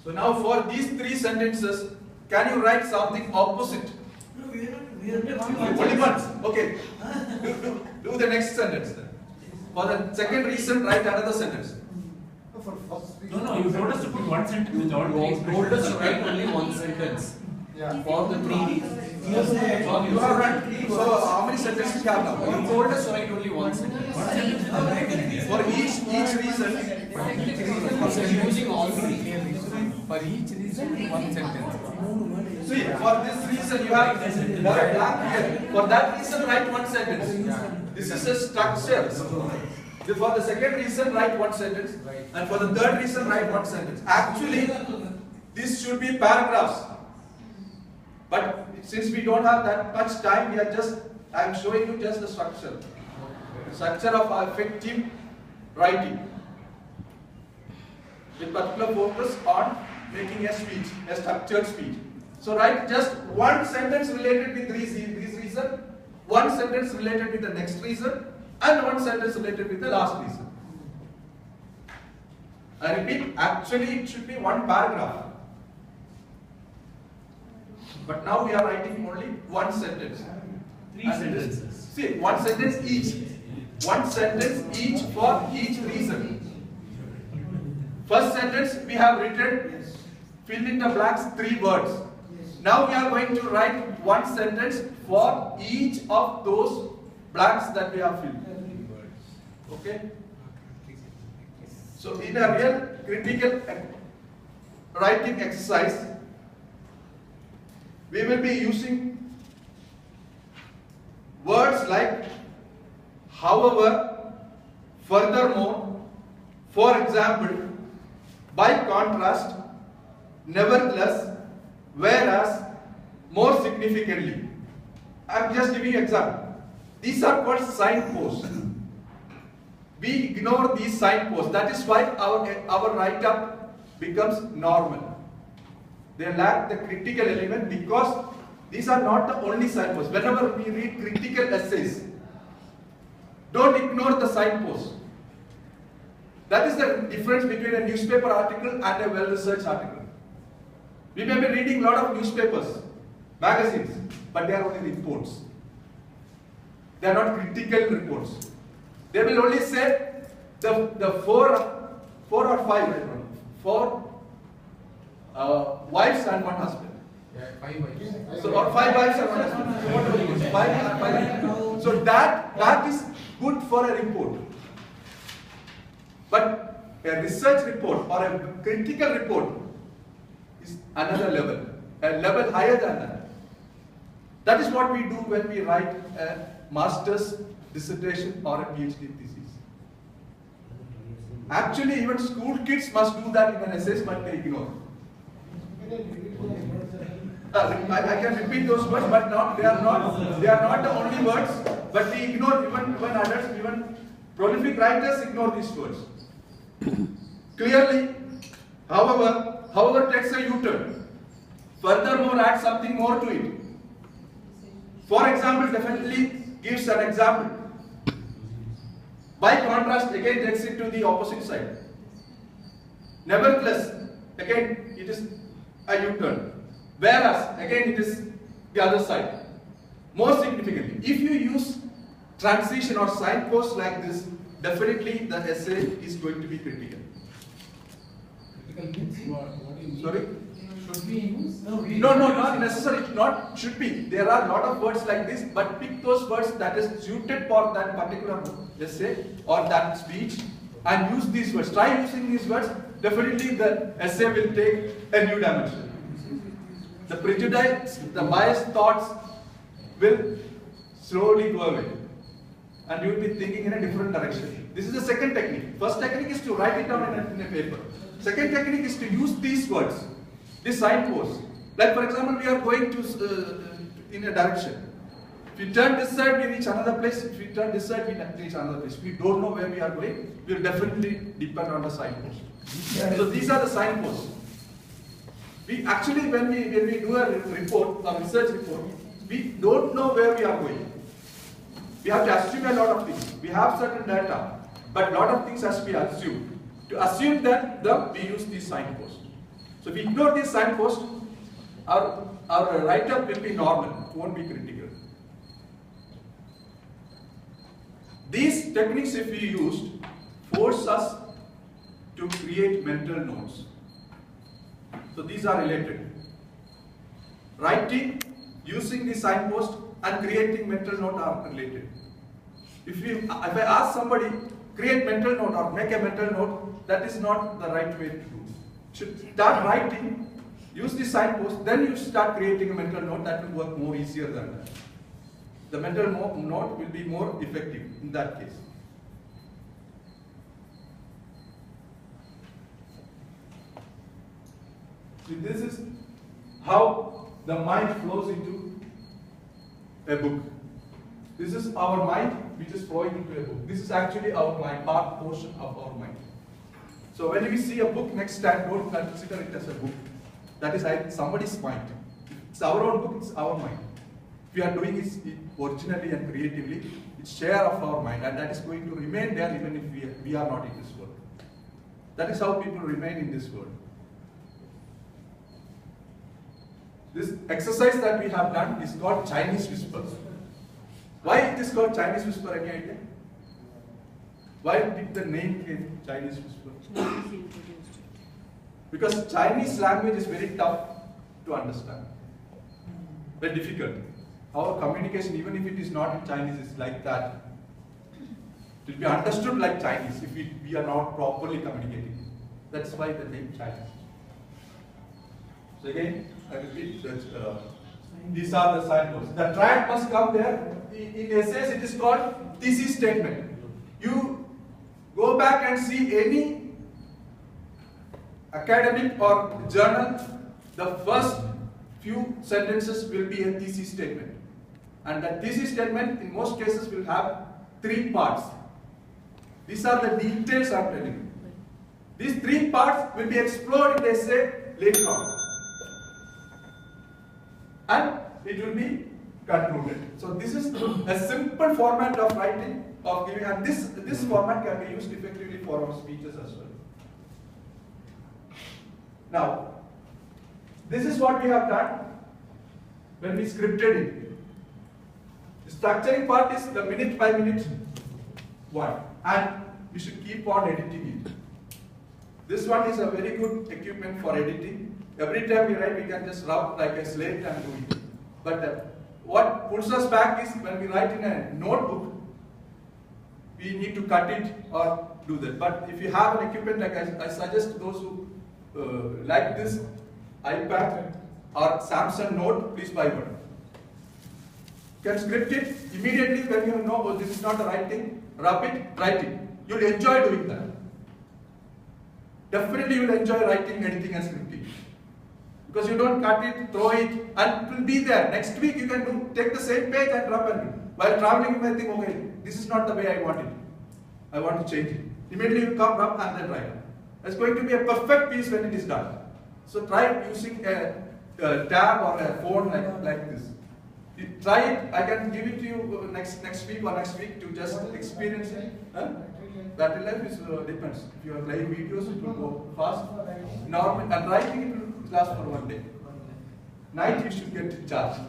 So now for these three sentences, can you write something opposite? Only once. Okay. Do the next sentence then. For the second reason, write another sentence. No, you told us to put one sentence with all three expressions. You told us to write only one sentence. Yeah. For the three reasons. You have run three. So how many sentences you have now? You told us to write only one sentence. For each reason. So you're using all three. For each reason, one sentence. See, for this reason you have a blank here. For that reason, write one sentence. This is a structure. For the second reason, write one sentence. And for the third reason, write one sentence. Actually, this should be paragraphs. But since we don't have that much time, I am showing you just the structure. The structure of effective writing. With particular focus on making a speech, a structured speech. So write just one sentence related with this reason, one sentence related with the next reason, and one sentence related with the last reason. I repeat, actually it should be one paragraph. But now we are writing only one sentence. Three sentences. See, one sentence each. One sentence each for each reason. First sentence we have written, fill in the blanks, 3 words. Now we are going to write one sentence for each of those blanks that we have filled. Okay? So in a real critical writing exercise, we will be using words like however, furthermore, for example, by contrast, nevertheless, whereas, more significantly. I am just giving you an example. These are called signposts. We ignore these signposts. That is why our write-up becomes normal. They lack the critical element because these are not the only signposts. Whenever we read critical essays, don't ignore the signposts. That is the difference between a newspaper article and a well-researched article. We may be reading a lot of newspapers, magazines, but they are only reports. They are not critical reports. They will only say the four or five, I don't know, 4 wives and 1 husband. Yeah, 5 wives. So, or 5 wives and 1 husband. So whatever it is, 5. So that is good for a report. But a research report or a critical report is another level, a level higher than that. That is what we do when we write a master's dissertation or a PhD thesis. Actually, even school kids must do that in an essay, but they ignore. I can repeat those words, but they are not the only words. But we ignore even adults, even prolific writers ignore these words. Clearly, however takes a U-turn. Furthermore, add something more to it. For example, definitely gives an example. By contrast, again takes it to the opposite side. Nevertheless, again it is a U-turn. Whereas, again it is the other side. More significantly, if you use transition or signposts like this, definitely the essay is going to be critical. Critical means what do you mean? Sorry? Should we use? No, not necessarily. Not should be. There are a lot of words like this, but pick those words that is suited for that particular essay or that speech and use these words. Try using these words. Definitely the essay will take a new dimension. The prejudice, the biased thoughts will slowly go away. And you will be thinking in a different direction. This is the second technique. First technique is to write it down in a paper. Second technique is to use these words, these signposts. Like for example, we are going to in a direction. If we turn this side, we reach another place. If we turn this side, we reach another place. We don't know where we are going. We will definitely depend on the signpost. So these are the signposts. We actually, when we do a report, a research report, we don't know where we are going. We have to assume a lot of things. We have certain data, but a lot of things has to be assumed. To assume that, we use these signposts. So if we ignore these signposts, our write-up will be normal, it won't be critical. These techniques, if we used, force us to create mental notes. So these are related. Writing, using the signpost, and creating mental note are related. If I ask somebody, create mental note or make a mental note, that is not the right way to do. Should start writing, use the signpost, then you start creating a mental note. That will work more easier than that. The mental note will be more effective in that case. So this is how the mind flows into a book. This is our mind which is flowing into a book. This is actually our mind, part portion of our mind. So when we see a book next time, don't consider it as a book. That is somebody's mind. It's our own book, it's our mind. If we are doing it originally and creatively, it's share of our mind, and that is going to remain there even if we are not in this world. That is how people remain in this world. This exercise that we have done is called Chinese whisper. Why it is called Chinese whisper? Any idea? Why did the name came Chinese whisper? Because Chinese language is very tough to understand. Very difficult. Our communication, even if it is not in Chinese, is like that. It will be understood like Chinese if we are not properly communicating. That's why the name Chinese. So again, I repeat that these are the signposts. The triad must come there. In essays, it is called thesis statement. You go back and see any academic or journal, the first few sentences will be a thesis statement. And that thesis statement, in most cases, will have 3 parts. These are the details I am telling you. These 3 parts will be explored in the essay later on. And it will be concluded. So this is a simple format of writing, of giving, and this format can be used effectively for our speeches as well. Now, this is what we have done when we scripted it. The structuring part is the minute by minute one, and we should keep on editing it. This one is a very good equipment for editing. Every time we write, we can just rub like a slate and do it. But what pulls us back is when we write in a notebook, we need to cut it or do that. But if you have an equipment, like I suggest those who like this iPad or Samsung Note, please buy one. You can script it immediately when you know, oh, this is not the right thing, rub it, write it. You'll enjoy doing that. Definitely you will enjoy writing, editing and scripting. Because you don't cut it, throw it, and it will be there. Next week you can take the same page and rub and do. While traveling you may think, okay, this is not the way I want it. I want to change it. Immediately you come, rub and then write. It's going to be a perfect piece when it is done. So try using a tab or a phone like this. You try it, I can give it to you next week or next week to just experience it. Battery life is depends. If you are playing videos, it will go fast. Normal and writing it will last for 1 day. Night you should get charged.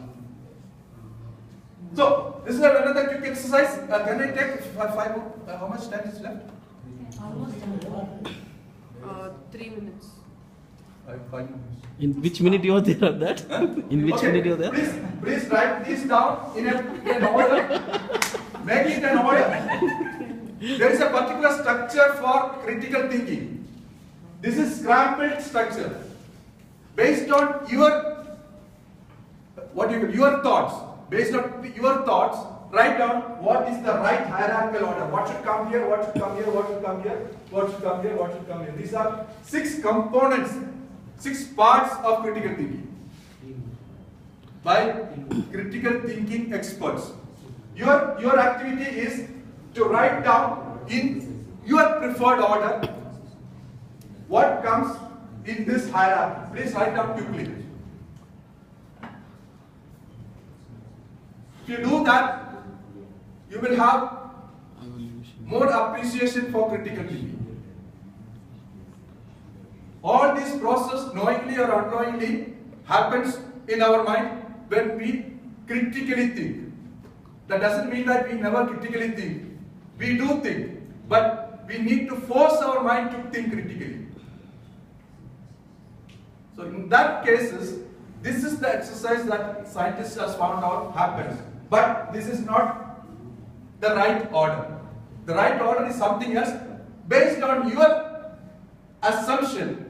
So this is another quick exercise. Can I take 5 more? How much time is left? Almost 3 minutes. 5 minutes. In which minute you are there on that? In which minute you are there? Please write this down in an order. Make it an order. There is a particular structure for critical thinking. This is scrambled structure. Based on your thoughts. Based on your thoughts, write down what is the right hierarchical order. What should come here, what should come here, what should come here, what should come here, what should come here. These are 6 components, 6 parts of critical thinking. by critical thinking experts. Your activity is to write down in your preferred order what comes in this hierarchy. Please write down quickly. If you do that, you will have more appreciation for critical thinking. All this process, knowingly or unknowingly, happens in our mind when we critically think. That doesn't mean that we never critically think. We do think, but we need to force our mind to think critically. So in that cases, this is the exercise that scientists have found out happens. But this is not the right order. The right order is something else based on your assumption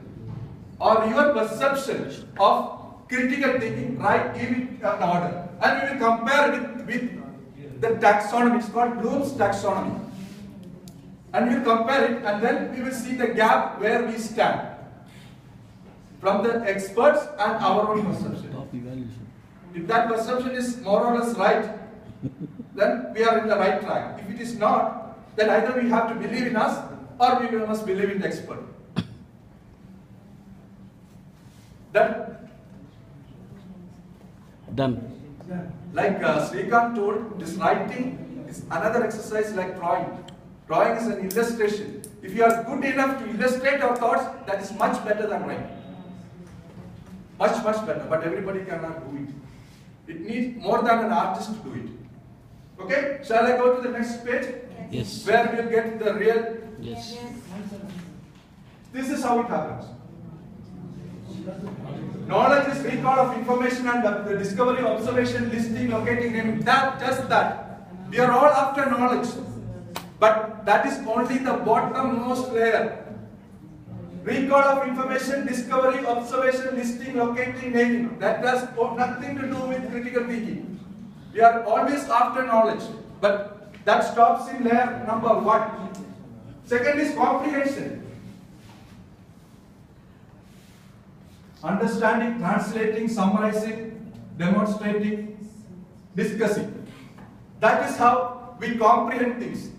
or your perception of critical thinking, right? Give it an order. And we will compare it with the taxonomy. It's called Bloom's taxonomy. And we will compare it, and then we will see the gap where we stand from the experts and our own perception. If that perception is more or less right, then we are in the right track. If it is not, then either we have to believe in us or we must believe in the expert. Done. Like Srikanth told, this writing is another exercise like drawing. Drawing is an illustration. If you are good enough to illustrate your thoughts, that is much better than writing. Much better, but everybody cannot do it. It needs more than an artist to do it. Okay? Shall I go to the next page? Yes. Where we'll get the real. Yes. This is how it happens. Knowledge is recall of information and the discovery, observation, listing, locating, naming. Just that. We are all after knowledge. But that is only the bottommost layer. Recall of information, discovery, observation, listing, locating, naming. That has nothing to do with critical thinking. We are always after knowledge. But that stops in layer number 1. Second is comprehension. Understanding, translating, summarizing, demonstrating, discussing. That is how we comprehend things.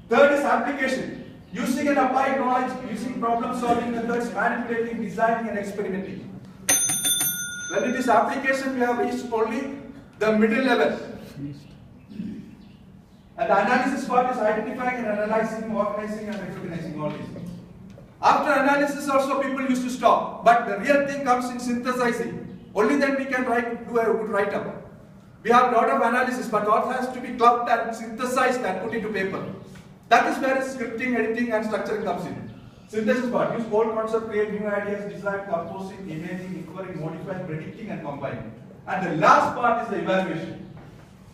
Third is application. Using and applying knowledge, using problem solving methods, manipulating, designing and experimenting. When it is application, we have reached only the middle level. And the analysis part is identifying and analyzing, organizing and recognizing all these things. After analysis also people used to stop. But the real thing comes in synthesizing. Only then we can do a good write-up. We have a lot of analysis, but all has to be clubbed and synthesized and put into paper. That is where scripting, editing and structuring comes in. Synthesis part, use old concept, create new ideas, design, composing, imaging, inquiring, modifying, predicting and combining. And the last part is the evaluation.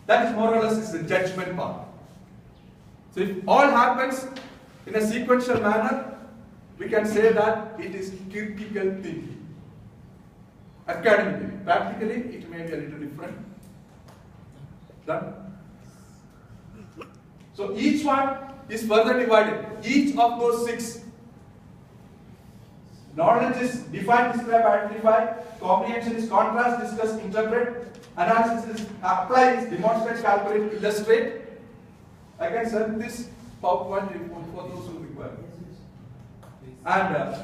That is more or less is the judgment part. So if all happens in a sequential manner, we can say that it is critical thinking. Academically, practically it may be a little different. Done? So each one is further divided. Each of those 6. Knowledge is define, describe, identify. Comprehension is contrast, discuss, interpret. Analysis is apply, is demonstrate, calculate, illustrate. I can send this PowerPoint for those who require. And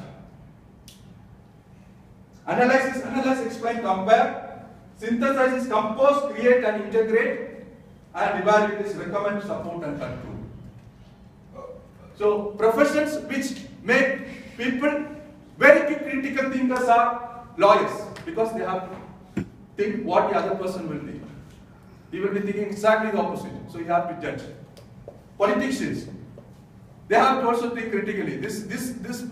analyze, explain, compare. Synthesize is compose, create and integrate. And evaluate is recommend, support and control. So professions which make people very quick critical thinkers are lawyers, because they have to think what the other person will think. He will be thinking exactly the opposite, so you have to judge. Politicians, they have to also think critically. This